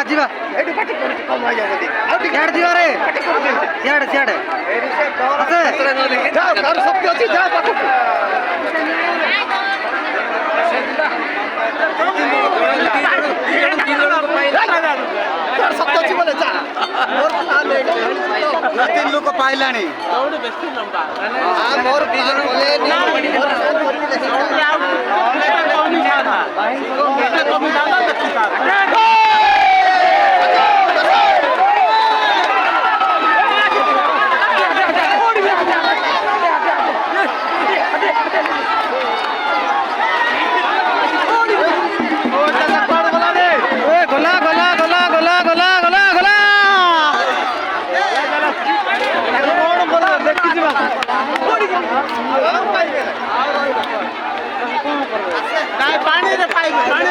ଯିବା ସିଆଡ଼େ ଯିବା ରେ ସିଆଡ଼େ ସିଆଡ଼େ ଶକ୍ତି ଅଛି ଯା ପାଖକୁ ଶକ୍ତି ଅଛି ବୋଲେ ଯା ତିନି ଲୋକ ପାଇଲାଣି ମୋର ଦି ଜଣ ପାଣିରେ ପାଇବେ